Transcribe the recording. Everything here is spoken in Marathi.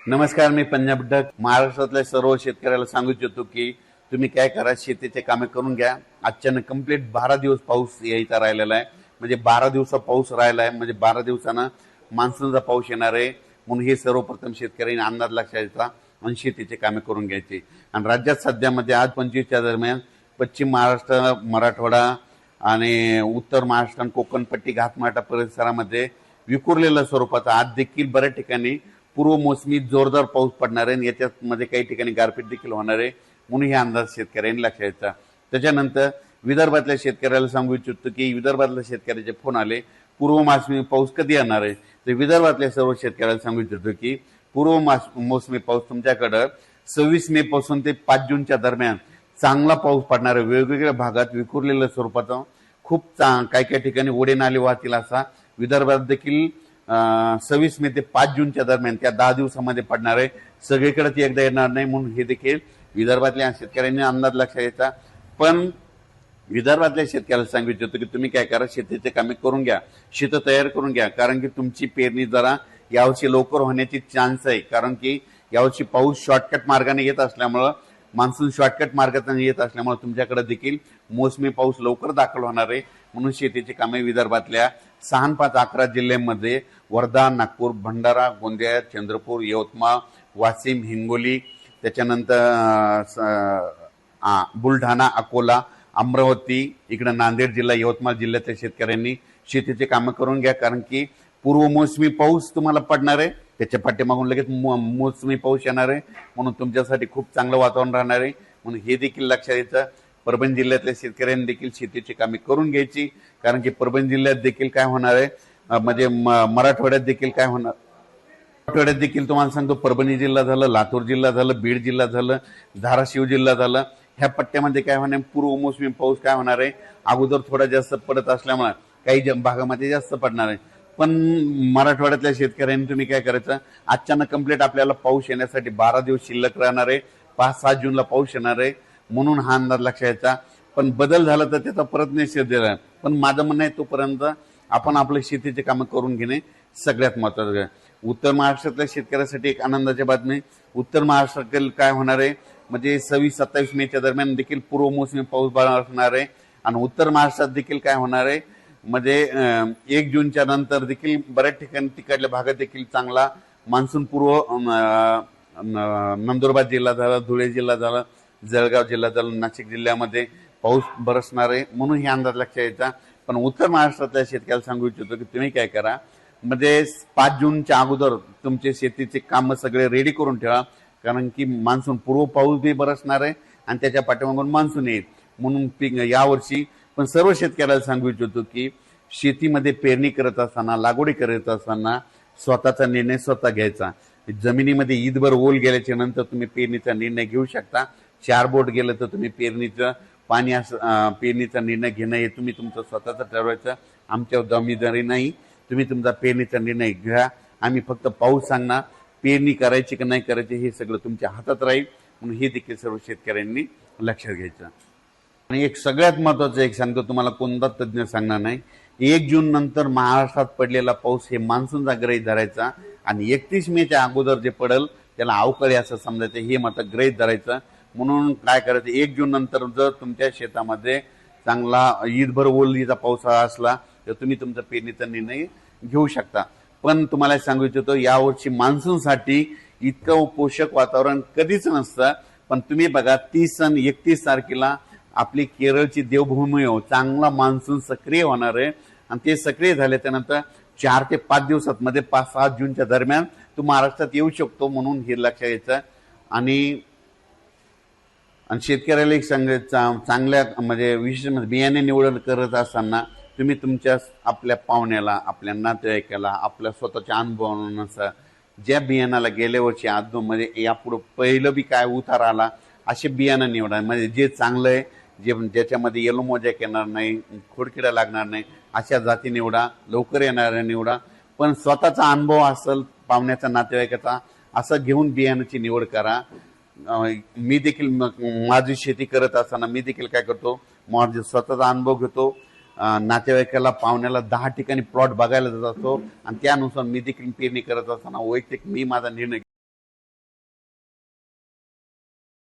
नमस्कार, मी पंजाब डक. महाराष्ट्रातल्या सर्व शेतकऱ्याला सांगू इच्छितो की तुम्ही काय करा, शेतीचे कामे करून घ्या. अचानक कंप्लीट 12 दिवस पाऊस यायचा राहिलेला आहे. म्हणजे 12 दिवसा पाऊस राहिला आहे, म्हणजे 12 दिवसानं मान्सूनचा पाऊस येणार आहे. म्हणून हे सर्वप्रथम शेतकऱ्यांनी अंदाज लक्षात घ्यायचा आणि शेतीचे कामे करून घ्यायचे. आणि राज्यात सध्यामध्ये आज 25च्या दरम्यान पश्चिम महाराष्ट्र, मराठवाडा आणि उत्तर महाराष्ट्र आणि कोकणपट्टी, घाटमाटा परिसरामध्ये विखुरलेल्या स्वरूपाचा आज देखील बऱ्याच ठिकाणी पूर्व मोसमी जोरदार पाऊस पडणार आहे. याच्यामध्ये काही ठिकाणी गारपीट देखील होणार आहे. म्हणून हे अंदाज शेतकऱ्यांनी लक्षात घ्यायचा. त्याच्यानंतर विदर्भातल्या शेतकऱ्याला सांगू इच्छितो की विदर्भातल्या शेतकऱ्याचे फोन आले, पूर्व मोसमी पाऊस कधी येणार आहे. तर विदर्भातल्या सर्व शेतकऱ्याला सांगू इच्छितो की पूर्व मोसमी पाऊस तुमच्याकडं 26 मे पासून ते 5 जूनच्या दरम्यान चांगला पाऊस पडणार आहे. वेगवेगळ्या भागात विखुरलेल्या स्वरूपाचा खूप काही काही ठिकाणी ओढे नाले वाहतील असा विदर्भात देखील 26 मे ते 5 जूनच्या दरम्यान त्या 10 दिवसामध्ये पडणार आहे. सगळीकडे ती एकदा येणार नाही. म्हणून हे देखील विदर्भातल्या शेतकऱ्यांनी अंदाज लक्षात घ्यायचा. पण विदर्भातल्या शेतकऱ्याला सांगू इच्छितो की तुम्ही काय करा, शेतीचे कामे करून घ्या, शेत तयार करून घ्या. कारण की तुमची पेरणी जरा यावर्षी लवकर होण्याची चान्स आहे. कारण की यावर्षी पाऊस शॉर्टकट मार्गाने येत असल्यामुळं, मान्सून शॉर्टकट मार्गाने येत असल्यामुळे तुमच्याकडे देखील मोसमी पाऊस लवकर दाखल होणार आहे. म्हणून शेतीची कामे विदर्भातल्या 6, 5, 11 जिल्ह्यांमध्ये वर्धा, नागपूर, भंडारा, गोंदिया, चंद्रपूर, यवतमाळ, वाशिम, हिंगोली, त्याच्यानंतर बुलढाणा, अकोला, अमरावती, इकडे नांदेड जिल्हा, यवतमाळ जिल्ह्यातल्या शेतकऱ्यांनी शेतीचे कामं करून घ्या. कारण की पूर्व मोसमी पाऊस तुम्हाला पडणार आहे, त्याच्या पाठीमागून लगेच मोसमी पाऊस येणार आहे. म्हणून तुमच्यासाठी खूप चांगलं वातावरण राहणार आहे. म्हणून हे देखील लक्षात घ्यायचं. परभणी जिल्ह्यातल्या शेतकऱ्यांनी देखील शेतीची कामे करून घ्यायची. कारण की परभणी जिल्ह्यात देखील काय होणार आहे, म्हणजे मराठवाड्यात देखील काय होणार, मराठवाड्यात देखील तुम्हाला सांगतो, परभणी जिल्हा झालं, लातूर जिल्हा झालं, बीड जिल्हा झालं, धाराशिव जिल्हा झालं, ह्या पट्ट्यामध्ये काय होणार, पूर्व मोसमी पाऊस काय होणार आहे, अगोदर थोडा जास्त पडत असल्यामुळे काही भागामध्ये जास्त पडणार आहे. पण मराठवाड्यातल्या शेतकऱ्यांनी तुम्ही काय करायचं, अचानक कंप्लीट आपल्याला पाऊस येण्यासाठी 12 दिवस शिल्लक राहणार आहे. 5-7 जूनला पाऊस येणार आहे. म्हणून हा अंदाज लक्षात घ्यायचा. पण बदल झाला तर त्याचा परत निषेध दिला. पण माझं म्हणणं आहे, तोपर्यंत आपण आपल्या शेतीचे कामं करून घेणे सगळ्यात महत्वाचं आहे. उत्तर महाराष्ट्रातल्या शेतकऱ्यासाठी एक आनंदाची बातमी, उत्तर महाराष्ट्रातील काय होणार आहे, म्हणजे 26-27 मेच्या दरम्यान देखील पूर्व मोसमी पाऊस असणार आहे. आणि उत्तर महाराष्ट्रात देखील काय होणार आहे, म्हणजे 1 जूनच्या नंतर देखील बऱ्याच ठिकाणी तिकडल्या भागात देखील चांगला मान्सून पूर्व, नंदुरबार जिल्हा झाला, धुळे जिल्हा झाला, जळगाव जिल्हा झाला, नाशिक जिल्ह्यामध्ये पाऊस बरसणार आहे. म्हणून हे अंदाज लक्षात यायचा. पण उत्तर महाराष्ट्रातल्या शेतकऱ्याला सांगू इच्छितो की तुम्ही काय करा, म्हणजे 5 जूनच्या अगोदर तुमचे शेतीचे काम सगळे रेडी करून ठेवा. कारण की मान्सून पूर्व पाऊस बी बरसणार आहे आणि त्याच्या पाठीमागून मान्सून येईल. म्हणून पीक यावर्षी पण सर्व शेतकऱ्याला सांगू इच्छितो की शेतीमध्ये पेरणी करत असताना, लागवडी करत असताना स्वतःचा निर्णय स्वतः घ्यायचा. जमिनीमध्ये ईदभर ओल गेल्याच्या नंतर तुम्ही पेरणीचा निर्णय घेऊ शकता. 4 बोट गेलं तर तुम्ही पेरणीचा निर्णय घेणं हे तुम्ही तुमचं स्वतःचं ठरवायचं. आमच्या जबाबदारी नाही. तुम्ही तुमचा पेरणीचा निर्णय घ्या. आम्ही फक्त पाऊस सांगणार, पेरणी करायची की नाही करायची हे सगळं तुमच्या हातात राहील. म्हणून हे देखील सर्व शेतकऱ्यांनी लक्षात घ्यायचं. आणि एक सगळ्यात महत्वाचं एक सांगतो तुम्हाला, कोणता तज्ज्ञ सांगणार नाही, 1 जून नंतर महाराष्ट्रात पडलेला पाऊस हे मान्सूनचा गृहीत धरायचा. आणि 31 मेच्या अगोदर जे पडेल त्याला अवकाळी असं समजायचं, हे मात्र गृहीत धरायचं. म्हणून काय करायचं, 1 जून नंतर जर तुमच्या शेतामध्ये चांगला ईदभर ओलीचा पावसाळा असला तर तुम्ही तुमचा पेरणीचा निर्णय घेऊ शकता. पण तुम्हाला सांगू इच्छितो, यावर्षी मान्सूनसाठी इतकं पोषक वातावरण कधीच नसतं. पण तुम्ही बघा, 30 आणि 31 तारखेला आपली केरळची देवभूमी चांगला मान्सून सक्रिय होणार आहे. आणि ते सक्रिय झाल्याच्या नंतर 4 ते 5 दिवसात मध्ये 5-6 जूनच्या दरम्यान तो महाराष्ट्रात येऊ शकतो. म्हणून हे लक्षात घ्यायचं. आणि शेतकऱ्याला एक चांगल्या म्हणजे विशेष बियाणे निवड करत असताना तुम्ही तुमच्या आपल्या पाहुण्याला, आपल्या नातेवाईकाला, आपल्या स्वतःच्या अनुभवानुसार ज्या बियाणाला गेल्या वर्षी आदमध्ये यापुढे पहिलं बी काय उतार आला असे बियाणं निवडा. म्हणजे जे चांगलं आहे, ज्याच्यामध्ये येलो मोजॅक येणार नाही, खोडकिडा लागणार नाही, अशा जाती निवडा. लवकर येणाऱ्या निवडा. पण स्वतःचा अनुभव असेल, पाहुण्याचा, नातेवाईकाचा, असं घेऊन बियाण्याची निवड करा. मी देखील माझी शेती करत असताना मी देखील काय करतो, माझा स्वतःचा अनुभव घेतो. नातेवाईकाला, पाहुण्याला 10 ठिकाणी प्लॉट बघायला जात असतो आणि त्यानुसार मी देखील पेरणी करत असताना वैयक्तिक मी माझा निर्णय